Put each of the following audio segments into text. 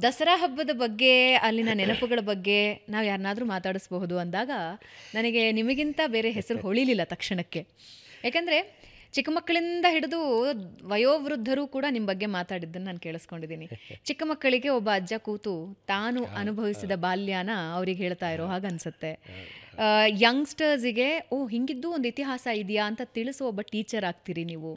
ದಸರಾ ಹಬ್ಬದ ಬಗ್ಗೆ, ಅಲ್ಲಿನ ನೆನಪುಗಳ ಬಗ್ಗೆ ನಾವು ಯಾರನ್ನಾದರೂ ಮಾತಾಡಿಸಬಹುದು ಅಂದಾಗ ನನಗೆ ನಿಮಗಿಂತ ಬೇರೆ ಹೆಸರು ಹೊಳಿಲಿಲ್ಲ ತಕ್ಷಣಕ್ಕೆ. ಯಾಕಂದರೆ ಚಿಕ್ಕ ಮಕ್ಕಳಿಂದ ಹಿಡಿದು ವಯೋವೃದ್ಧರು ಕೂಡ ನಿಮ್ಮ ಬಗ್ಗೆ ಮಾತಾಡಿದ್ದನ್ನು ನಾನು ಕೇಳಿಸ್ಕೊಂಡಿದ್ದೀನಿ. ಚಿಕ್ಕ ಮಕ್ಕಳಿಗೆ ಒಬ್ಬ ಅಜ್ಜ ಕೂತು ತಾನು ಅನುಭವಿಸಿದ ಬಾಲ್ಯನ ಅವ್ರಿಗೆ ಹೇಳ್ತಾ ಇರೋ ಹಾಗೆ ಅನಿಸುತ್ತೆ. ಯಂಗ್ಸ್ಟರ್ಸಿಗೆ ಹಿಂಗಿದ್ದು ಒಂದು ಇತಿಹಾಸ ಇದೆಯಾ ಅಂತ ತಿಳಿಸೋ ಒಬ್ಬ ಟೀಚರ್ ಆಗ್ತೀರಿ ನೀವು.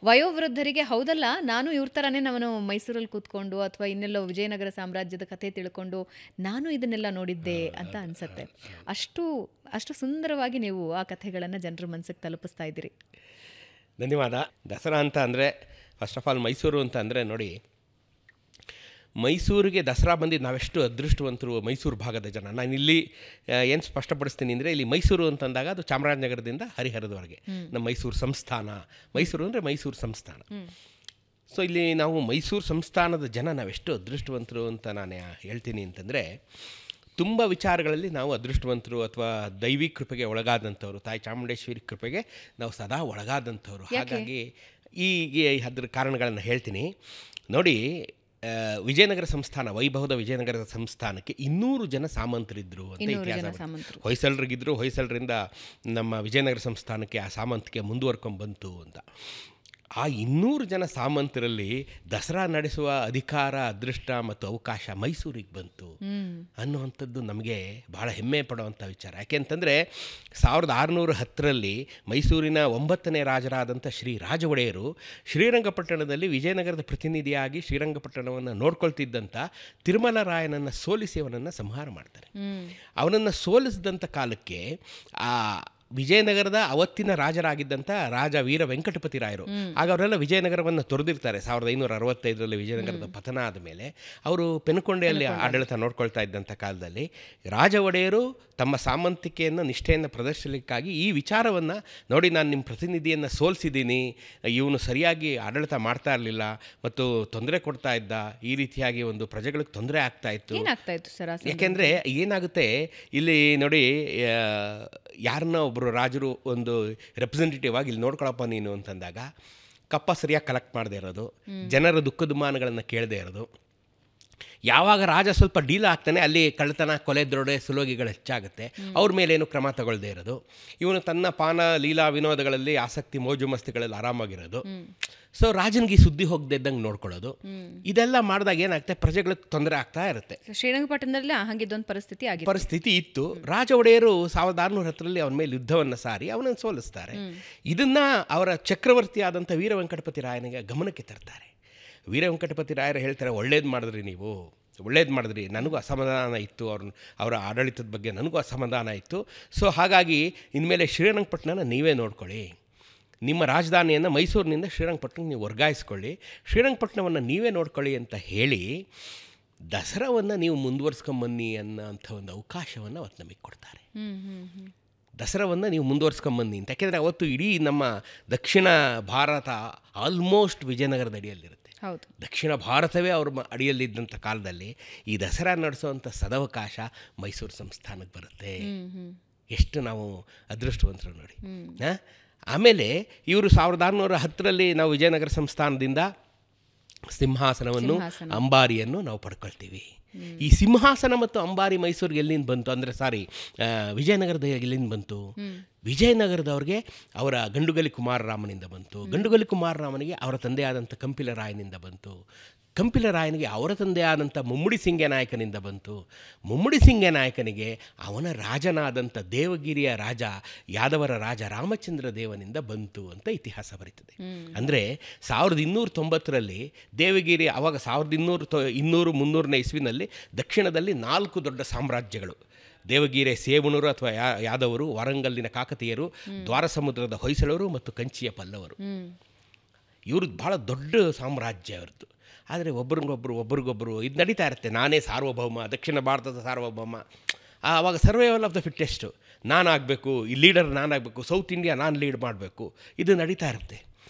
ವಯೋವೃದ್ಧರಿಗೆ ಹೌದಲ್ಲ, ನಾನು ಇವ್ರ ಥರನೇ ನಾನು ಮೈಸೂರಲ್ಲಿ ಕೂತ್ಕೊಂಡು ಅಥವಾ ಇನ್ನೆಲ್ಲೋ ವಿಜಯನಗರ ಸಾಮ್ರಾಜ್ಯದ ಕಥೆ ತಿಳ್ಕೊಂಡು ನಾನು ಇದನ್ನೆಲ್ಲ ನೋಡಿದ್ದೆ ಅಂತ ಅನಿಸುತ್ತೆ. ಅಷ್ಟು ಸುಂದರವಾಗಿ ನೀವು ಆ ಕಥೆಗಳನ್ನು ಜನರ ಮನಸ್ಸಿಗೆ ತಲುಪಿಸ್ತಾ ಇದ್ದೀರಿ. ಧನ್ಯವಾದ. ದಸರಾ ಅಂತ ಅಂದರೆ ಫಸ್ಟ್ ಆಫ್ ಆಲ್ ಮೈಸೂರು ಅಂತ ಅಂದರೆ ನೋಡಿ, ಮೈಸೂರಿಗೆ ದಸರಾ ಬಂದಿದ್ದು ನಾವೆಷ್ಟು ಅದೃಷ್ಟವಂತರು ಮೈಸೂರು ಭಾಗದ ಜನ. ನಾನು ಇಲ್ಲಿ ಏನು ಸ್ಪಷ್ಟಪಡಿಸ್ತೀನಿ ಅಂದರೆ, ಇಲ್ಲಿ ಮೈಸೂರು ಅಂತಂದಾಗ ಅದು ಚಾಮರಾಜನಗರದಿಂದ ಹರಿಹರದವರೆಗೆ ನಮ್ಮ ಮೈಸೂರು ಸಂಸ್ಥಾನ. ಮೈಸೂರು ಅಂದರೆ ಮೈಸೂರು ಸಂಸ್ಥಾನ. ಸೊ ಇಲ್ಲಿ ನಾವು ಮೈಸೂರು ಸಂಸ್ಥಾನದ ಜನ ನಾವೆಷ್ಟು ಅದೃಷ್ಟವಂತರು ಅಂತ ನಾನು ಹೇಳ್ತೀನಿ ಅಂತಂದರೆ, ತುಂಬ ವಿಚಾರಗಳಲ್ಲಿ ನಾವು ಅದೃಷ್ಟವಂತರು ಅಥವಾ ದೈವಿ ಕೃಪೆಗೆ ಒಳಗಾದಂಥವ್ರು, ತಾಯಿ ಚಾಮುಂಡೇಶ್ವರಿ ಕೃಪೆಗೆ ನಾವು ಸದಾ ಒಳಗಾದಂಥವ್ರು. ಹಾಗಾಗಿ ಅದ್ರ ಕಾರಣಗಳನ್ನು ಹೇಳ್ತೀನಿ ನೋಡಿ. ವಿಜಯನಗರ ಸಂಸ್ಥಾನ, ವೈಭವದ ವಿಜಯನಗರದ ಸಂಸ್ಥಾನಕ್ಕೆ 200 ಜನ ಸಾಮಂತರಿದ್ದರು ಅಂತ ಇತಿಹಾಸ. ಹೊಯ್ಸಳರಿಗಿದ್ರು, ಹೊಯ್ಸಳರಿಂದ ನಮ್ಮ ವಿಜಯನಗರ ಸಂಸ್ಥಾನಕ್ಕೆ ಆ ಸಾಮಂತಿಕೆ ಮುಂದುವರ್ಕೊಂಡು ಬಂತು ಅಂತ. ಆ 200 ಜನ ಸಾಮಂತರಲ್ಲಿ ದಸರಾ ನಡೆಸುವ ಅಧಿಕಾರ, ಅದೃಷ್ಟ ಮತ್ತು ಅವಕಾಶ ಮೈಸೂರಿಗೆ ಬಂತು ಅನ್ನುವಂಥದ್ದು ನಮಗೆ ಭಾಳ ಹೆಮ್ಮೆ ಪಡುವಂಥ ವಿಚಾರ. ಯಾಕೆಂತಂದರೆ 1610ರಲ್ಲಿ ಮೈಸೂರಿನ 9ನೇ ರಾಜರಾದಂಥ ಶ್ರೀ ರಾಜ ಒಡೆಯರು ಶ್ರೀರಂಗಪಟ್ಟಣದಲ್ಲಿ ವಿಜಯನಗರದ ಪ್ರತಿನಿಧಿಯಾಗಿ ಶ್ರೀರಂಗಪಟ್ಟಣವನ್ನು ನೋಡ್ಕೊಳ್ತಿದ್ದಂಥ ತಿರುಮಲರಾಯನನ್ನು ಸೋಲಿಸಿ ಅವನನ್ನು ಸಂಹಾರ ಮಾಡ್ತಾರೆ. ಅವನನ್ನು ಸೋಲಿಸಿದಂಥ ಕಾಲಕ್ಕೆ ಆ ವಿಜಯನಗರದ ಅವತ್ತಿನ ರಾಜರಾಗಿದ್ದಂಥ ರಾಜ ವೀರ ವೆಂಕಟಪತಿ ರಾಯರು, ಆಗ ಅವರೆಲ್ಲ ವಿಜಯನಗರವನ್ನು ತೊರೆದಿರ್ತಾರೆ. 1565ರಲ್ಲಿ ವಿಜಯನಗರದ ಪತನ ಆದ ಮೇಲೆ ಅವರು ಪೆನುಕೊಂಡೆಯಲ್ಲಿ ಆಡಳಿತ ನೋಡ್ಕೊಳ್ತಾ ಇದ್ದಂಥ ಕಾಲದಲ್ಲಿ ರಾಜ ಒಡೆಯರು ತಮ್ಮ ಸಾಮಂತಿಕೆಯನ್ನು, ನಿಷ್ಠೆಯನ್ನು ಪ್ರದರ್ಶಿಸಲಿಕ್ಕಾಗಿ ಈ ವಿಚಾರವನ್ನು ನೋಡಿ, ನಾನು ನಿಮ್ಮ ಪ್ರತಿನಿಧಿಯನ್ನು ಸೋಲಿಸಿದ್ದೀನಿ, ಇವನು ಸರಿಯಾಗಿ ಆಡಳಿತ ಮಾಡ್ತಾ ಇರಲಿಲ್ಲ ಮತ್ತು ತೊಂದರೆ ಕೊಡ್ತಾ ಇದ್ದ, ಈ ರೀತಿಯಾಗಿ ಒಂದು ಪ್ರಜೆಗಳಿಗೆ ತೊಂದರೆ ಆಗ್ತಾ ಇತ್ತು. ಯಾಕೆಂದರೆ ಏನಾಗುತ್ತೆ ಇಲ್ಲಿ ನೋಡಿ, ಯಾರನ್ನ ಒಬ್ಬರು ರಾಜರು ಒಂದು ರೆಪ್ರೆಸೆಂಟೇಟಿವ್ ಆಗಿ ಇಲ್ಲಿ ನೋಡ್ಕೊಳಪ್ಪ ನೀನು ಅಂತಂದಾಗ ಕಪ್ಪ ಸರಿಯಾಗಿ ಕಲೆಕ್ಟ್ ಮಾಡದೇ ಇರೋದು, ಜನರ ದುಃಖ ದುಮ್ಮಾನಗಳನ್ನು ಕೇಳದೇ ಇರೋದು. ಯಾವಾಗ ರಾಜ ಸ್ವಲ್ಪ ಡೀಲ್ ಆಗ್ತಾನೆ ಅಲ್ಲಿ ಕಳ್ಳತನ, ಕೊಲೆ, ದರೋಡೆ, ಸುಲೋಗಿಗಳು ಹೆಚ್ಚಾಗುತ್ತೆ. ಅವ್ರ ಮೇಲೇನು ಕ್ರಮ ತಗೊಳ್ಳದೇ ಇರೋದು. ಇವನು ತನ್ನ ಪಾನ ಲೀಲಾ ವಿನೋದಗಳಲ್ಲಿ ಆಸಕ್ತಿ, ಮೋಜು ಮಸ್ತಿಗಳಲ್ಲಿ ಆರಾಮಾಗಿರೋದು. ಸೊ ರಾಜನಿಗೆ ಸುದ್ದಿ ಹೋಗದೆ ಇದ್ದಂಗೆ ನೋಡ್ಕೊಳ್ಳೋದು. ಇದೆಲ್ಲ ಮಾಡಿದಾಗ ಏನಾಗುತ್ತೆ, ಪ್ರಜೆಗಳಿಗೆ ತೊಂದರೆ ಆಗ್ತಾ ಇರುತ್ತೆ. ಶ್ರೀರಂಗಪಟ್ಟಣದಲ್ಲಿ ಹಾಗಿದ್ದೊಂದು ಪರಿಸ್ಥಿತಿ ಇತ್ತು. ರಾಜ ಒಡೆಯರು 1610ರಲ್ಲಿ ಅವನ ಮೇಲೆ ಯುದ್ಧವನ್ನು ಸಾರಿ ಅವನನ್ನು ಸೋಲಿಸ್ತಾರೆ. ಇದನ್ನು ಅವರ ಚಕ್ರವರ್ತಿ ಆದಂಥ ವೀರ ವೆಂಕಟಪತಿ ರಾಯನಿಗೆ ಗಮನಕ್ಕೆ ತರ್ತಾರೆ. ವೀರ ವೆಂಕಟಪತಿ ರಾಯರು ಹೇಳ್ತಾರೆ, ಒಳ್ಳೇದು ಮಾಡಿದ್ರಿ ನೀವು, ಒಳ್ಳೇದು ಮಾಡಿದ್ರಿ, ನನಗೂ ಅಸಮಾಧಾನ ಇತ್ತು, ಅವರ ಆಡಳಿತದ ಬಗ್ಗೆ ನನಗೂ ಅಸಮಾಧಾನ ಇತ್ತು. ಸೊ ಹಾಗಾಗಿ ಇನ್ಮೇಲೆ ಶ್ರೀರಂಗಪಟ್ಟಣನ ನೀವೇ ನೋಡ್ಕೊಳ್ಳಿ, ನಿಮ್ಮ ರಾಜಧಾನಿಯನ್ನು ಮೈಸೂರಿನಿಂದ ಶ್ರೀರಂಗಪಟ್ಟಣಕ್ಕೆ ನೀವು ವರ್ಗಾಯಿಸ್ಕೊಳ್ಳಿ, ಶ್ರೀರಂಗಪಟ್ಟಣವನ್ನು ನೀವೇ ನೋಡ್ಕೊಳ್ಳಿ ಅಂತ ಹೇಳಿ ದಸರಾವನ್ನು ನೀವು ಮುಂದುವರ್ಸ್ಕೊಂಬನ್ನಿ ಅನ್ನೋಂಥ ಒಂದು ಅವಕಾಶವನ್ನು ಅವತ್ತು ನಮಗೆ ಕೊಡ್ತಾರೆ. ದಸರಾವನ್ನು ನೀವು ಮುಂದುವರ್ಸ್ಕೊಂಬನ್ನಿ ಅಂತ. ಯಾಕೆಂದರೆ ಅವತ್ತು ಇಡೀ ನಮ್ಮ ದಕ್ಷಿಣ ಭಾರತ ಆಲ್ಮೋಸ್ಟ್ ವಿಜಯನಗರದ ಅಡಿಯಲ್ಲಿರುತ್ತೆ. ದಕ್ಷಿಣ ಭಾರತವೇ ಅವ್ರ ಅಡಿಯಲ್ಲಿದ್ದಂಥ ಕಾಲದಲ್ಲಿ ಈ ದಸರಾ ನಡೆಸೋವಂಥ ಸದವಕಾಶ ಮೈಸೂರು ಸಂಸ್ಥಾನಕ್ಕೆ ಬರುತ್ತೆ. ಎಷ್ಟು ನಾವು ಅದೃಷ್ಟವಂತರು ನೋಡಿ. ಆಮೇಲೆ ಇವರು 1610ರಲ್ಲಿ ನಾವು ವಿಜಯನಗರ ಸಂಸ್ಥಾನದಿಂದ ಸಿಂಹಾಸನವನ್ನು, ಅಂಬಾರಿಯನ್ನು ನಾವು ಪಡ್ಕೊಳ್ತೀವಿ. ಈ ಸಿಂಹಾಸನ ಮತ್ತು ಅಂಬಾರಿ ಮೈಸೂರಿಗೆ ಎಲ್ಲಿಂದ ಬಂತು ಅಂದರೆ, ವಿಜಯನಗರದ ಎಲ್ಲಿಂದ ಬಂತು? ವಿಜಯನಗರದವ್ರಿಗೆ ಅವರ ಗಂಡುಗಲಿ ಕುಮಾರರಾಮನಿಂದ ಬಂತು. ಗಂಡುಗಲಿ ಕುಮಾರರಾಮನಿಗೆ ಅವರ ತಂದೆಯಾದಂಥ ಕಂಪಿಲರಾಯನಿಂದ ಬಂತು. ಕಂಪಿಲರಾಯನಿಗೆ ಅವರ ತಂದೆಯಾದಂಥ ಮುಮ್ಮಡಿ ಸಿಂಗನಾಯಕನಿಂದ ಬಂತು. ಮುಮ್ಮಡಿ ಸಿಂಗನಾಯಕನಿಗೆ ಅವನ ರಾಜನಾದಂಥ ದೇವಗಿರಿಯ ರಾಜ, ಯಾದವರ ರಾಜ ರಾಮಚಂದ್ರ ದೇವನಿಂದ ಬಂತು ಅಂತ ಇತಿಹಾಸ ಬರೀತದೆ. ಅಂದರೆ 1290ರಲ್ಲಿ ದೇವಗಿರಿ, ಆವಾಗ 1200-300ನೇ ಇಸ್ವಿನಲ್ಲಿ ದಕ್ಷಿಣದಲ್ಲಿ 4 ದೊಡ್ಡ ಸಾಮ್ರಾಜ್ಯಗಳು, ದೇವಗಿರಿ ಸೇವಣರು ಅಥವಾ ಯಾದವರು, ವಾರಂಗಲ್ಲಿನ ಕಾಕತೀಯರು, ದ್ವಾರ ಸಮುದ್ರದ ಹೊಯ್ಸಳರು ಮತ್ತು ಕಂಚಿಯ ಪಲ್ಲವರು. ಇವ್ರದ್ದು ಭಾಳ ದೊಡ್ಡ ಸಾಮ್ರಾಜ್ಯ ಅವ್ರದ್ದು. ಆದರೆ ಒಬ್ರಿಗೊಬ್ಬರು ಇದು ನಡೀತಾ ಇರುತ್ತೆ. ನಾನೇ ಸಾರ್ವಭೌಮ, ದಕ್ಷಿಣ ಭಾರತದ ಸಾರ್ವಭೌಮ. ಆವಾಗ ಸರ್ವೈವಲ್ ಆಫ್ ದ ಫಿಟ್ಟೆಸ್ಟು, ನಾನಾಗಬೇಕು, ಈ ಲೀಡರ್ ನಾನಾಗಬೇಕು, ಸೌತ್ ಇಂಡಿಯಾ ನಾನು ಲೀಡ್ ಮಾಡಬೇಕು, ಇದು ನಡೀತಾ ಇರುತ್ತೆ.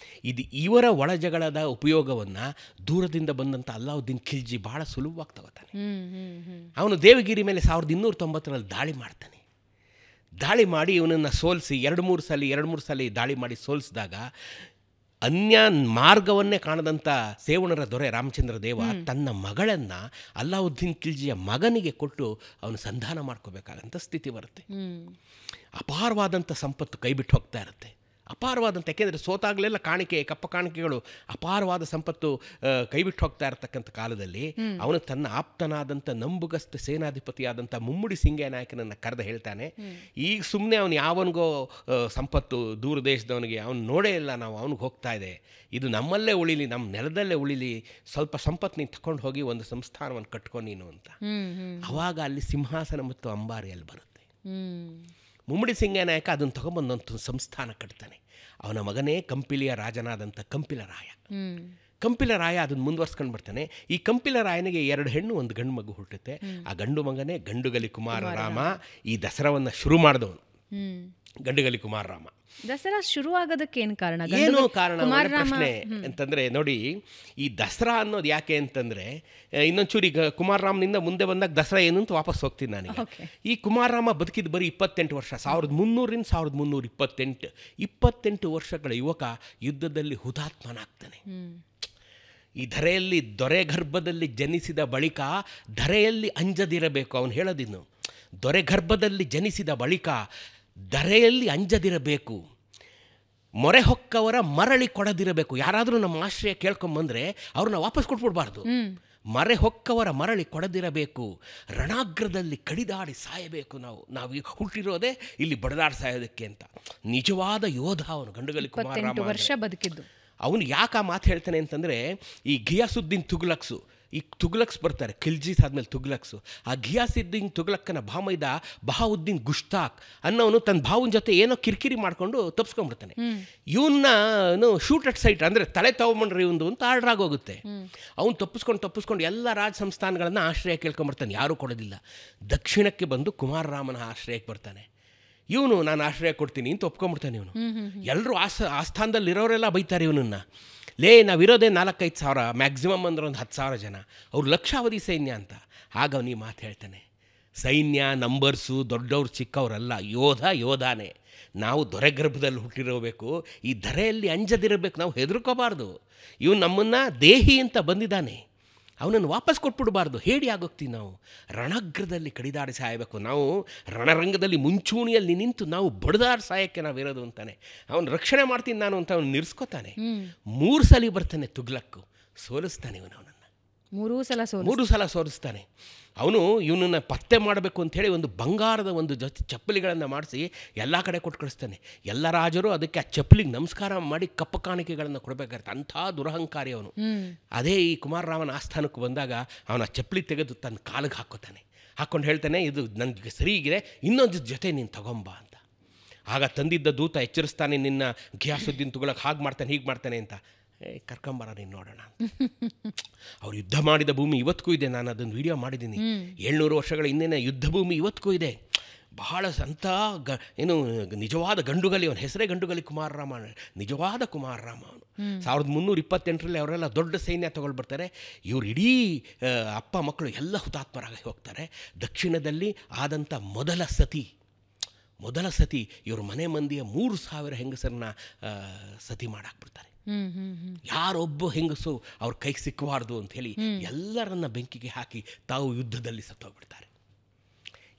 ಇದು ಇವರ ಒಳಜಗಳದ ಉಪಯೋಗವನ್ನು ದೂರದಿಂದ ಬಂದಂಥ ಅಲ್ಲಾವುದ್ದೀನ್ ಖಿಲ್ಜಿ ಭಾಳ ಸುಲಭವಾಗಿ ತಗೋತಾನೆ. ಅವನು ದೇವಗಿರಿ ಮೇಲೆ 1290ರಲ್ಲಿ ದಾಳಿ ಮಾಡ್ತಾನೆ. ದಾಳಿ ಮಾಡಿ ಇವನನ್ನು ಸೋಲಿಸಿ 2-3 ಸಲ ದಾಳಿ ಮಾಡಿ ಸೋಲಿಸಿದಾಗ ಅನ್ಯ ಮಾರ್ಗವನ್ನೇ ಕಾಣದಂಥ ಸೇವಣರ ದೊರೆ ರಾಮಚಂದ್ರ ದೇವ ತನ್ನ ಮಗಳನ್ನು ಅಲ್ಲಾವುದ್ದೀನ್ ಖಿಲ್ಜಿಯ ಮಗನಿಗೆ ಕೊಟ್ಟು ಅವನು ಸಂಧಾನ ಮಾಡ್ಕೋಬೇಕಾದಂಥ ಸ್ಥಿತಿ ಬರುತ್ತೆ. ಅಪಾರವಾದಂಥ ಸಂಪತ್ತು ಕೈಬಿಟ್ಟು ಹೋಗ್ತಾ ಇರುತ್ತೆ, ಅಪಾರವಾದಂಥ. ಯಾಕೆಂದರೆ ಸೋತಾಗಲೆಲ್ಲ ಕಾಣಿಕೆ, ಕಪ್ಪ ಕಾಣಿಕೆಗಳು, ಅಪಾರವಾದ ಸಂಪತ್ತು ಕೈಬಿಟ್ಟು ಹೋಗ್ತಾ ಇರತಕ್ಕಂಥ ಕಾಲದಲ್ಲಿ ಅವನು ತನ್ನ ಆಪ್ತನಾದಂಥ ನಂಬುಗಸ್ತ ಸೇನಾಧಿಪತಿಯಾದಂಥ ಮುಮ್ಮಡಿ ಸಿಂಗೆ ನಾಯಕನನ್ನು ಕರೆದು ಹೇಳ್ತಾನೆ, ಈಗ ಸುಮ್ಮನೆ ಅವನು ಯಾವನಿಗೋ ಸಂಪತ್ತು ದೂರ ದೇಶದವನಿಗೆ ಅವನು ನೋಡೇ ಇಲ್ಲ, ನಾವು ಅವನಿಗೆ ಹೋಗ್ತಾ ಇದೆ, ಇದು ನಮ್ಮಲ್ಲೇ ಉಳಿಲಿ, ನಮ್ಮ ನೆಲದಲ್ಲೇ ಉಳಿಲಿ, ಸ್ವಲ್ಪ ಸಂಪತ್ತು ನೀನು ತಗೊಂಡು ಹೋಗಿ ಒಂದು ಸಂಸ್ಥಾನವನ್ನು ಕಟ್ಕೊಂಡು ನೀನು ಅಂತ. ಆವಾಗ ಅಲ್ಲಿ ಸಿಂಹಾಸನ ಮತ್ತು ಅಂಬಾರಿಯಲ್ಲಿ ಬರುತ್ತೆ. ಮುಮ್ಮಡಿ ಸಿಂಗ ನಾಯಕ ಅದನ್ನು ತಗೊಂಬಂದಂಥ ಸಂಸ್ಥಾನ ಕಟ್ತಾನೆ. ಅವನ ಮಗನೇ ಕಂಪಿಲಿಯ ರಾಜನಾದಂಥ ಕಂಪಿಲರಾಯ. ಕಂಪಿಲರಾಯ ಅದನ್ನು ಮುಂದುವರ್ಸ್ಕೊಂಡು ಬರ್ತಾನೆ. ಈ ಕಂಪಿಲರಾಯನಿಗೆ 2 ಹೆಣ್ಣು 1 ಗಂಡು ಮಗು ಹುಟ್ಟುತ್ತೆ. ಆ ಗಂಡು ಮಗನೇ ಗಂಡುಗಲಿ ಕುಮಾರರಾಮ. ಈ ದಸರಾವನ್ನು ಶುರು ಮಾಡಿದವನು ಗಂಡುಗಲಿ ಕುಮಾರರಾಮ. ದಸರಾ ಶುರು ಆಗೋದಕ್ಕೆ ಏನು ಕಾರಣ? ಏನು ಕಾರಣ ಪ್ರಶ್ನೆ ಅಂತಂದರೆ, ನೋಡಿ, ಈ ದಸರಾ ಅನ್ನೋದು ಯಾಕೆ ಅಂತಂದರೆ, ಇನ್ನೊಂಚೂರು ಈಗ ಕುಮಾರರಾಮನಿಂದ ಮುಂದೆ ಬಂದಾಗ ದಸರಾ ಏನು ಅಂತ ವಾಪಸ್ ಹೋಗ್ತೀನಿ ನಾನೀಗ. ಈ ಕುಮಾರರಾಮ ಬದುಕಿದ್ದು ಬರೀ 28 ವರ್ಷ, 1300ರಿಂದ 1328. 28 ವರ್ಷಗಳ ಯುವಕ ಯುದ್ಧದಲ್ಲಿ ಹುತಾತ್ಮನಾಗ್ತಾನೆ. ಈ ಧರೆಯಲ್ಲಿ ದೊರೆ ಗರ್ಭದಲ್ಲಿ ಜನಿಸಿದ ಬಳಿಕ ಧರೆಯಲ್ಲಿ ಅಂಜದಿರಬೇಕು. ಅವನು ಹೇಳೋದಿನ್ನು, ದೊರೆ ಗರ್ಭದಲ್ಲಿ ಜನಿಸಿದ ಬಳಿಕ ಧರೆಯಲ್ಲಿ ಅಂಜದಿರಬೇಕು, ಮೊರೆ ಹೊಕ್ಕವರ ಮರಳಿ ಕೊಡದಿರಬೇಕು. ಯಾರಾದರೂ ನಮ್ಮ ಆಶ್ರಯ ಕೇಳ್ಕೊಂಬಂದರೆ ಅವ್ರನ್ನ ವಾಪಸ್ ಕೊಟ್ಬಿಡ್ಬಾರ್ದು. ಮರೆ ಹೊಕ್ಕವರ ಮರಳಿ ಕೊಡದಿರಬೇಕು, ರಣಾಗ್ರದಲ್ಲಿ ಕಡಿದಾಡಿ ಸಾಯಬೇಕು. ನಾವು ಹುಟ್ಟಿರೋದೇ ಇಲ್ಲಿ ಬಡದಾಡಿ ಸಾಯೋದಕ್ಕೆ ಅಂತ. ನಿಜವಾದ ಯೋಧ ಅವನು ಗಂಡುಗಲಿ ಕುಮಾರರಾಮ. 28 ವರ್ಷ ಬದುಕಿದ್ದು. ಅವನು ಯಾಕೆ ಆ ಮಾತು ಹೇಳ್ತಾನೆ ಅಂತಂದರೆ, ಈ ಘಿಯಾಸುದ್ದೀನ್ ತುಘಲಕ್ಸು, ಈ ತುಘಲಕ್ಸ್ ಬರ್ತಾರೆ, ಖಿಲ್ಜೀಸ್ ಆದಮೇಲೆ ತುಘಲಕ್ಸು. ಆ ಘಿಯಾಸುದ್ದೀನ್ ತುಘಲಕ್ಕನ ಭಾಮೈದ ಬಹಾವುದ್ದೀನ್ ಗುಷ್ತಾಕ್ ಅನ್ನೋನು ತನ್ನ ಭಾವನ ಜೊತೆ ಏನೋ ಕಿರಿಕಿರಿ ಮಾಡಿಕೊಂಡು ತಪ್ಪಿಸ್ಕೊಂಡ್ಬಿಡ್ತಾನೆ. ಇವನ್ನ ಶೂಟ್ ಅಟ್ ಸೈಟ್, ಅಂದರೆ ತಲೆ ತಗೊಂಡ್ರಿ ಇವಂದು ಅಂತ ಆರ್ಡರ್ ಆಗೋಗುತ್ತೆ. ಅವ್ನು ತಪ್ಪಿಸ್ಕೊಂಡು ಎಲ್ಲ ರಾಜ ಸಂಸ್ಥಾನಗಳನ್ನು ಆಶ್ರಯ ಕೇಳ್ಕೊಂಡ್ಬರ್ತಾನೆ, ಯಾರೂ ಕೊಡೋದಿಲ್ಲ. ದಕ್ಷಿಣಕ್ಕೆ ಬಂದು ಕುಮಾರರಾಮನ ಆಶ್ರಯಕ್ಕೆ ಬರ್ತಾನೆ. ಇವನು ನಾನು ಆಶ್ರಯ ಕೊಡ್ತೀನಿ ಅಂತ ಒಪ್ಕೊಂಡ್ಬಿಡ್ತಾನೆ. ಇವನು ಎಲ್ಲರೂ ಆಸ್ಥಾನದಲ್ಲಿ ಇರೋರೆಲ್ಲ ಬೈತಾರೆ ಇವನನ್ನು, ನಾವಿರೋದೇ 4-5 ಸಾವಿರ, ಮ್ಯಾಕ್ಸಿಮಮ್ ಅಂದ್ರೆ ಒಂದು 10,000 ಜನ, ಅವ್ರು ಲಕ್ಷಾವಧಿ ಸೈನ್ಯ ಅಂತ. ಆಗ ಅವನು ಈ ಮಾತು ಹೇಳ್ತಾನೆ, ಸೈನ್ಯ ನಂಬರ್ಸು ದೊಡ್ಡವ್ರು ಚಿಕ್ಕವರಲ್ಲ, ಯೋಧಾನೇ. ನಾವು ದೊರೆಗರ್ಭದಲ್ಲಿ ಹುಟ್ಟಿರಬೇಕು, ಈ ಧರೆಯಲ್ಲಿ ಅಂಜದಿರಬೇಕು, ನಾವು ಹೆದರ್ಕೋಬಾರ್ದು. ಇವನು ನಮ್ಮನ್ನು ದೇಹಿ ಅಂತ ಬಂದಿದ್ದಾನೆ, ಅವನನ್ನು ವಾಪಸ್ ಕೊಟ್ಬಿಡಬಾರ್ದು, ಹೇಳಿ ಆಗೋಗ್ತೀವಿ. ನಾವು ರಣಾಗ್ರದಲ್ಲಿ ಕಡಿದಾಡಿ ಸಾಯಬೇಕು, ನಾವು ರಣರಂಗದಲ್ಲಿ ಮುಂಚೂಣಿಯಲ್ಲಿ ನಿಂತು ನಾವು ಬಡ್ದಾಡಿ ಸಾಯಕ್ಕೆ ನಾವಿರೋದು ಅಂತಾನೆ. ಅವನು ರಕ್ಷಣೆ ಮಾಡ್ತೀನಿ ನಾನು ಅಂತ ಅವನು ನಿರ್ಸ್ಕೋತಾನೆ. 3 ಸಲ ಬರ್ತಾನೆ ತುಘಲಕ್ಕು, ಸೋಲಿಸ್ತಾನೆ ಇವನು ಅವನನ್ನು. 3 ಸಲ ಸೋಲಿಸ್ತಾನೆ. ಅವನು ಇವನನ್ನು ಪತ್ತೆ ಮಾಡಬೇಕು ಅಂಥೇಳಿ ಒಂದು ಬಂಗಾರದ ಒಂದು ಜೊತೆ ಚಪ್ಪಲಿಗಳನ್ನು ಮಾಡಿಸಿ ಎಲ್ಲ ಕಡೆ ಕೊಟ್ಟು ಕಳಿಸ್ತಾನೆ. ಎಲ್ಲ ರಾಜರು ಅದಕ್ಕೆ ಆ ಚಪ್ಪಲಿಗೆ ನಮಸ್ಕಾರ ಮಾಡಿ ಕಪ್ಪ ಕಾಣಿಕೆಗಳನ್ನು ಕೊಡಬೇಕಾಗುತ್ತೆ. ಅಂಥ ದುರಹಂಕಾರಿ ಅವನು. ಅದೇ ಈ ಕುಮಾರರಾಮನ ಆಸ್ಥಾನಕ್ಕೆ ಬಂದಾಗ ಅವನ ಚಪ್ಪಲಿ ತೆಗೆದು ತನ್ನ ಕಾಲಿಗೆ ಹಾಕ್ಕೊಂಡು ಹೇಳ್ತಾನೆ, ಇದು ನನಗೆ ಸರಿಗಿದೆ, ಇನ್ನೊಂದು ಜೊತೆ ನೀನು ತಗೊಂಬ ಅಂತ. ಆಗ ತಂದಿದ್ದ ದೂತ ಎಚ್ಚರಿಸ್ತಾನೆ, ನಿನ್ನ ಘಿಯಾಸುದ್ದೀನ್ ತುಘಲಕ್ ಹಾಗೆ ಮಾಡ್ತಾನೆ ಹೀಗೆ ಮಾಡ್ತಾನೆ ಅಂತ. ಕರ್ಕೊಂಬರ ನೀನು ನೋಡೋಣ. ಅವ್ರು ಯುದ್ಧ ಮಾಡಿದ ಭೂಮಿ ಇವತ್ತಿಗೂ ಇದೆ, ನಾನು ಅದನ್ನು ವಿಡಿಯೋ ಮಾಡಿದ್ದೀನಿ. 700 ವರ್ಷಗಳ ಹಿಂದಿನ ಯುದ್ಧ ಭೂಮಿ ಇವತ್ತಿಗೂ ಇದೆ. ಬಹಳ ನಿಜವಾದ ಗಂಡುಗಲಿ, ಅವನ ಹೆಸರೇ ಗಂಡುಗಲಿ ಕುಮಾರರಾಮ, ನಿಜವಾದ ಕುಮಾರರಾಮ ಅವನು. 1328ರಲ್ಲಿ ಅವರೆಲ್ಲ ದೊಡ್ಡ ಸೈನ್ಯ ತಗೊಳ್ಬರ್ತಾರೆ. ಇವರು ಇಡೀ ಅಪ್ಪ ಮಕ್ಕಳು ಎಲ್ಲ ಹುತಾತ್ಮರಾಗಿ ಹೋಗ್ತಾರೆ. ದಕ್ಷಿಣದಲ್ಲಿ ಆದಂಥ ಮೊದಲ ಸತಿ ಇವರು ಮನೆ ಮಂದಿಯ 3,000 ಹೆಂಗಸರನ್ನ ಸತಿ ಮಾಡಾಕ್ಬಿಡ್ತಾರೆ. ಯಾರೊಬ್ಬ ಹೆಂಗಸು ಅವ್ರ ಕೈಗೆ ಸಿಕ್ಕಬಾರ್ದು ಅಂಥೇಳಿ ಎಲ್ಲರನ್ನ ಬೆಂಕಿಗೆ ಹಾಕಿ ತಾವು ಯುದ್ಧದಲ್ಲಿ ಸತ್ತೋಗ್ಬಿಡ್ತಾರೆ.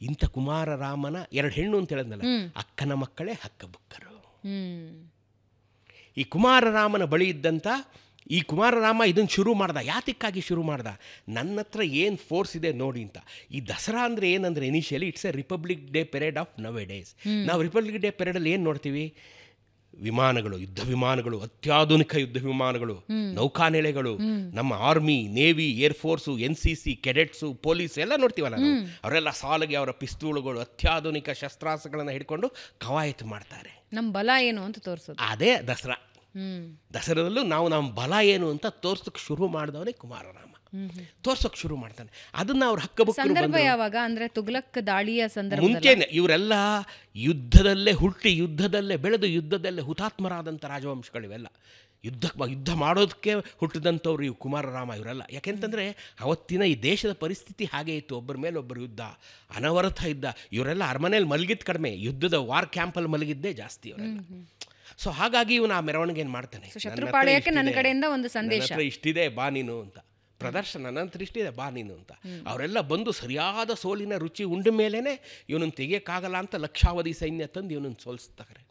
ಇಂಥ ಕುಮಾರರಾಮನ 2 ಹೆಣ್ಣು ಅಂತ ಹೇಳಿದ್ನಲ್ಲ, ಅಕ್ಕನ ಮಕ್ಕಳೇ ಹಕ್ಕಬುಕ್ಕರು. ಈ ಕುಮಾರರಾಮನ ಬಳಿ ಇದ್ದಂಥ ಈ ಕುಮಾರರಾಮ ಇದನ್ನು ಶುರು ಮಾಡ್ದ. ಯಾತಕ್ಕಾಗಿ ಶುರು ಮಾಡ್ದ? ನನ್ನ ಹತ್ರ ಏನು ಫೋರ್ಸ್ ಇದೆ ನೋಡಿ ಅಂತ. ಈ ದಸರಾ ಅಂದರೆ ಏನಂದರೆ, initially it's A republic day parade of ನವೆ ಡೇಸ್. ನಾವು ರಿಪಬ್ಲಿಕ್ ಡೇ ಪೆರೇಡಲ್ಲಿ ಏನು ನೋಡ್ತೀವಿ? ವಿಮಾನಗಳು, ಯುದ್ಧ ವಿಮಾನಗಳು, ಅತ್ಯಾಧುನಿಕ ಯುದ್ಧ ವಿಮಾನಗಳು, ನೌಕಾನೆಲೆಗಳು, ನಮ್ಮ army, navy, air force, NCC, cadets, police ಎಲ್ಲ ನೋಡ್ತೀವಲ್ಲ ನಾವು. ಅವರೆಲ್ಲ ಸಾಲಿಗೆ ಅವರ ಪಿಸ್ತೂಳುಗಳು, ಅತ್ಯಾಧುನಿಕ ಶಸ್ತ್ರಾಸ್ತ್ರಗಳನ್ನು ಹಿಡ್ಕೊಂಡು ಕವಾಯತು ಮಾಡ್ತಾರೆ. ನಮ್ಮ ಬಲ ಏನು ಅಂತ ತೋರಿಸೋದು ಅದೇ ದಸರಾ. ದಸರಾದಲ್ಲೂ ನಾವು ನಮ್ಮ ಬಲ ಏನು ಅಂತ ತೋರ್ಸೋಕೆ ಶುರು ಮಾಡಿದವನೇ ಕುಮಾರರಾಮ. ತೋರ್ಸೋಕೆ ಶುರು ಮಾಡ್ತಾನೆ. ಅದನ್ನ ಅವ್ರ ಸಂದರ್ಭ ಯಾವಾಗ ಅಂದ್ರೆ ತುಘಲಕ್ ದಾಳಿಯ ಸಂದರ್ಭ. ಮುಂಚೆನೆ ಇವರೆಲ್ಲ ಯುದ್ಧದಲ್ಲೇ ಹುಟ್ಟಿ, ಯುದ್ಧದಲ್ಲೇ ಬೆಳೆದು, ಯುದ್ಧದಲ್ಲೇ ಹುತಾತ್ಮರಾದಂಥ ರಾಜವಂಶಗಳಿವೆಲ್ಲ. ಯುದ್ಧ ಮಾಡೋದಕ್ಕೆ ಹುಟ್ಟಿದಂಥವ್ರು ಇವು ಕುಮಾರರಾಮ ಇವರೆಲ್ಲ. ಯಾಕೆಂತಂದರೆ ಅವತ್ತಿನ ಈ ದೇಶದ ಪರಿಸ್ಥಿತಿ ಹಾಗೆ ಇತ್ತು. ಒಬ್ಬರ ಮೇಲೆ ಒಬ್ಬರು ಯುದ್ಧ ಅನವರತ ಇದ್ದ. ಇವರೆಲ್ಲ ಅರಮನೆಯಲ್ಲಿ ಮಲಗಿದ್ದು ಕಡಿಮೆ, ಯುದ್ಧದ ವಾರ್ ಕ್ಯಾಂಪಲ್ಲಿ ಮಲಗಿದ್ದೇ ಜಾಸ್ತಿ. ಇವರೆಲ್ಲ ಸೊ ಹಾಗಾಗಿ ಇವನು ಆ ಮೆರವಣಿಗೆ ಏನು ಮಾಡ್ತಾನೆ, ಶತ್ರುಪಾಳ್ಯಕ್ಕೆ ನನ್ನ ಕಡೆಯಿಂದ ಒಂದು ಸಂದೇಶ, ಇಷ್ಟಿದೆ ಬಾ ನೀನು ಅಂತ, ಪ್ರದರ್ಶನ ನನ್ನ ಹತ್ರ ಇಷ್ಟಿದೆ ಬಾ ನೀನು ಅಂತ. ಅವರೆಲ್ಲ ಬಂದು ಸರಿಯಾದ ಸೋಲಿನ ರುಚಿ ಉಂಡ ಮೇಲೇ ಇವನನ್ನು ತೆಗಿಯೋಕ್ಕಾಗಲ್ಲ ಅಂತ ಲಕ್ಷಾವಧಿ ಸೈನ್ಯ ತಂದು ಇವನನ್ನು ಸೋಲಿಸ್ತಾರೆ.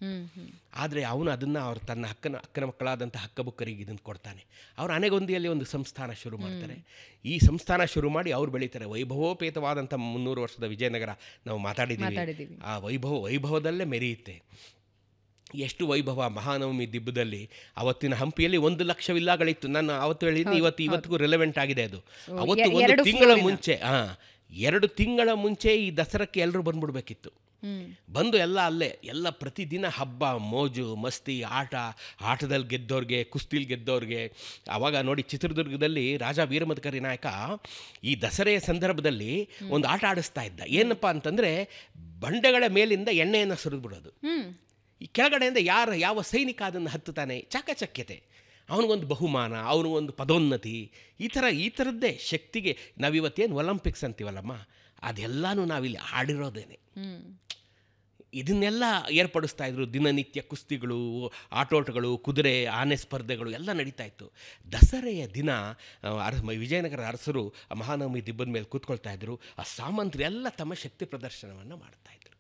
ಆದರೆ ಅವನು ಅದನ್ನು ಅವ್ರು ತನ್ನ ಅಕ್ಕನ ಮಕ್ಕಳಾದಂಥ ಹಕ್ಕಬುಕ್ಕರಿಗೆ ಇದನ್ನು ಕೊಡ್ತಾನೆ. ಅವ್ರ ಆನೆಗೊಂದಿಯಲ್ಲಿ ಒಂದು ಸಂಸ್ಥಾನ ಶುರು ಮಾಡ್ತಾರೆ. ಈ ಸಂಸ್ಥಾನ ಶುರು ಮಾಡಿ ಅವ್ರು ಬೆಳೀತಾರೆ. ವೈಭವೋಪೇತವಾದಂಥ 300 ವರ್ಷದ ವಿಜಯನಗರ ನಾವು ಮಾತಾಡಿದ್ದೀವಿ. ಆ ವೈಭವದಲ್ಲೇ ಮೆರೆಯುತ್ತೆ. ಎಷ್ಟು ವೈಭವ! ಮಹಾನವಮಿ ದಿಬ್ಬದಲ್ಲಿ ಅವತ್ತಿನ ಹಂಪಿಯಲ್ಲಿ 1 ಲಕ್ಷ ವಿಲ್ಲಾಗಳಿತ್ತು. ನಾನು ಅವತ್ತು ಹೇಳಿದ್ದೀನಿ, ಇವತ್ತಿಗೂ ರಿಲೆವೆಂಟ್ ಆಗಿದೆ ಅದು. ಅವತ್ತು 1 ತಿಂಗಳ ಮುಂಚೆ 2 ತಿಂಗಳ ಮುಂಚೆ ಈ ದಸರಕ್ಕೆ ಎಲ್ಲರೂ ಬಂದ್ಬಿಡ್ಬೇಕಿತ್ತು. ಬಂದು ಎಲ್ಲ ಅಲ್ಲೇ ಎಲ್ಲ ಪ್ರತಿದಿನ ಹಬ್ಬ, ಮೋಜು, ಮಸ್ತಿ, ಆಟದಲ್ಲಿ ಗೆದ್ದವ್ರಿಗೆ, ಕುಸ್ತಿಲಿ ಗೆದ್ದವ್ರಿಗೆ. ಆವಾಗ ನೋಡಿ, ಚಿತ್ರದುರ್ಗದಲ್ಲಿ ರಾಜ ವೀರಮದಕರಿ ನಾಯಕ ಈ ದಸರೆಯ ಸಂದರ್ಭದಲ್ಲಿ ಒಂದು ಆಟ ಆಡಿಸ್ತಾ ಇದ್ದ. ಏನಪ್ಪ ಅಂತಂದರೆ, ಬಂಡೆಗಳ ಮೇಲಿಂದ ಎಣ್ಣೆಯನ್ನು ಸುರಿದ್ಬಿಡೋದು. ಈ ಕೆಳಗಡೆಯಿಂದ ಯಾವ ಸೈನಿಕ ಅದನ್ನು ಹತ್ತುತ್ತಾನೆ, ಚಾಕಚಕ್ಯತೆ, ಅವನಿಗೊಂದು ಬಹುಮಾನ, ಅವನಿಗೊಂದು ಪದೋನ್ನತಿ, ಈ ಥರದ್ದೇ ಶಕ್ತಿಗೆ. ನಾವಿವತ್ತೇನು ಒಲಿಂಪಿಕ್ಸ್ ಅಂತೀವಲ್ಲಮ್ಮ, ಅದೆಲ್ಲನೂ ನಾವಿಲ್ಲಿ ಆಡಿರೋದೇನೆ. ಇದನ್ನೆಲ್ಲ ಏರ್ಪಡಿಸ್ತಾ ಇದ್ರು. ದಿನನಿತ್ಯ ಕುಸ್ತಿಗಳು, ಆಟೋಟಗಳು, ಕುದುರೆ, ಆನೆ ಸ್ಪರ್ಧೆಗಳು ಎಲ್ಲ ನಡೀತಾ ಇತ್ತು. ದಸರೆಯ ದಿನ ವಿಜಯನಗರ ಅರಸರು ಮಹಾನವಮಿ ದಿಬ್ಬದ ಮೇಲೆ ಕೂತ್ಕೊಳ್ತಾ ಇದ್ರು. ಆ ಸಾಮಂತರು ಎಲ್ಲ ತಮ್ಮ ಶಕ್ತಿ ಪ್ರದರ್ಶನವನ್ನು ಮಾಡ್ತಾಯಿದ್ರು.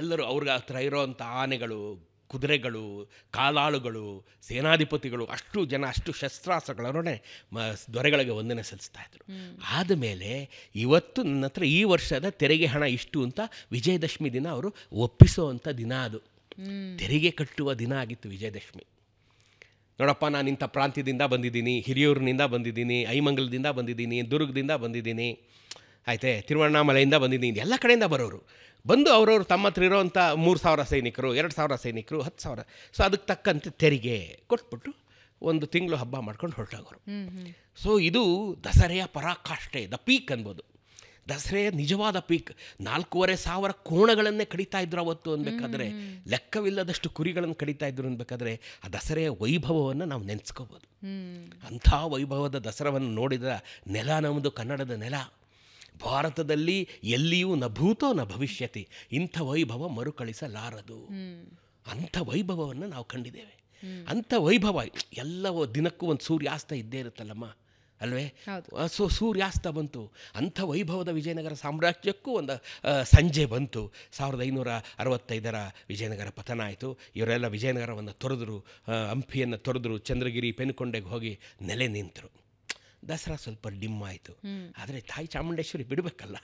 ಎಲ್ಲರೂ ಅವ್ರಿಗೆ ಹತ್ರ ಇರೋವಂಥ ಆನೆಗಳು, ಕುದುರೆಗಳು, ಕಾಲಾಳುಗಳು, ಸೇನಾಧಿಪತಿಗಳು, ಅಷ್ಟು ಜನ, ಅಷ್ಟು ಶಸ್ತ್ರಾಸ್ತ್ರಗಳೊಡನೆ ದೊರೆಗಳಿಗೆ ವಂದನೆ ಸಲ್ಲಿಸ್ತಾ ಇದ್ರು. ಆದಮೇಲೆ ಇವತ್ತು ನನ್ನ ಹತ್ರ ಈ ವರ್ಷದ ತೆರಿಗೆ ಹಣ ಇಷ್ಟು ಅಂತ ವಿಜಯದಶಮಿ ದಿನ ಅವರು ಒಪ್ಪಿಸೋವಂಥ ದಿನ ಅದು. ತೆರಿಗೆ ಕಟ್ಟುವ ದಿನ ಆಗಿತ್ತು ವಿಜಯದಶಮಿ. ನೋಡಪ್ಪ, ನಾನು ಇಂಥ ಪ್ರಾಂತ್ಯದಿಂದ ಬಂದಿದ್ದೀನಿ, ಹಿರಿಯೂರಿನಿಂದ ಬಂದಿದ್ದೀನಿ, ಐಮಂಗಲದಿಂದ ಬಂದಿದ್ದೀನಿ, ದುರ್ಗದಿಂದ ಬಂದಿದ್ದೀನಿ, ಆಯ್ತೆ, ತಿರುವಣ್ಣಾಮಲೆಯಿಂದ ಬಂದಿದ್ದೀನಿ, ಎಲ್ಲ ಕಡೆಯಿಂದ ಬರೋರು ಬಂದು ಅವರವರು ತಮ್ಮ ಹತ್ರ ಇರೋವಂಥ 3,000 ಸೈನಿಕರು, 2,000 ಸೈನಿಕರು, 10,000. ಸೊ ಅದಕ್ಕೆ ತಕ್ಕಂತೆ ತೆರಿಗೆ ಕೊಟ್ಬಿಟ್ಟು 1 ತಿಂಗಳು ಹಬ್ಬ ಮಾಡ್ಕೊಂಡು ಹೊರಟೋಗೋರು. ಸೊ ಇದು ದಸರೆಯ ಪರಾಕಾಷ್ಠೆ, ದ ಪೀಕ್ ಅನ್ಬೋದು. ದಸರೆಯ ನಿಜವಾದ ಪೀಕ್. 4,500 ಕೋಣಗಳನ್ನೇ ಕಡಿತಾ ಇದ್ರು ಅವತ್ತು ಅನ್ಬೇಕಾದ್ರೆ, ಲೆಕ್ಕವಿಲ್ಲದಷ್ಟು ಕುರಿಗಳನ್ನು ಕಡಿತಾ ಇದ್ರು ಅನ್ಬೇಕಾದ್ರೆ, ಆ ದಸರೆಯ ವೈಭವವನ್ನು ನಾವು ನೆನೆಸ್ಕೋಬೋದು. ಅಂಥ ವೈಭವದ ದಸರವನ್ನು ನೋಡಿದ ನೆಲ ನಮ್ಮದು ಕನ್ನಡದ ನೆಲ. ಭಾರತದಲ್ಲಿ ಎಲ್ಲಿಯೂ ನ ಭೂತೋ ನ ಭವಿಷ್ಯತಿ, ಇಂಥ ವೈಭವ ಮರುಕಳಿಸಲಾರದು. ಅಂಥ ವೈಭವವನ್ನು ನಾವು ಕಂಡಿದ್ದೇವೆ. ಅಂಥ ವೈಭವ ಎಲ್ಲವೂ ದಿನಕ್ಕೂ ಒಂದು ಸೂರ್ಯಾಸ್ತ ಇದ್ದೇ ಇರುತ್ತಲ್ಲಮ್ಮ, ಅಲ್ವೇ? ಸೊ ಸೂರ್ಯಾಸ್ತ ಬಂತು. ಅಂಥ ವೈಭವದ ವಿಜಯನಗರ ಸಾಮ್ರಾಜ್ಯಕ್ಕೂ ಒಂದು ಸಂಜೆ ಬಂತು. 1565 ವಿಜಯನಗರ ಪತನ ಆಯಿತು. ಇವರೆಲ್ಲ ವಿಜಯನಗರವನ್ನು ತೊರೆದರು, ಹಂಪಿಯನ್ನು ತೊರೆದರು, ಚಂದ್ರಗಿರಿ, ಪೆನುಕೊಂಡೆಗೆ ಹೋಗಿ ನೆಲೆ ನಿಂತರು. ದಸರಾ ಸ್ವಲ್ಪ ಡಿಮ್ ಆಯಿತು. ಆದರೆ ತಾಯಿ ಚಾಮುಂಡೇಶ್ವರಿ ಬಿಡಬೇಕಲ್ಲ.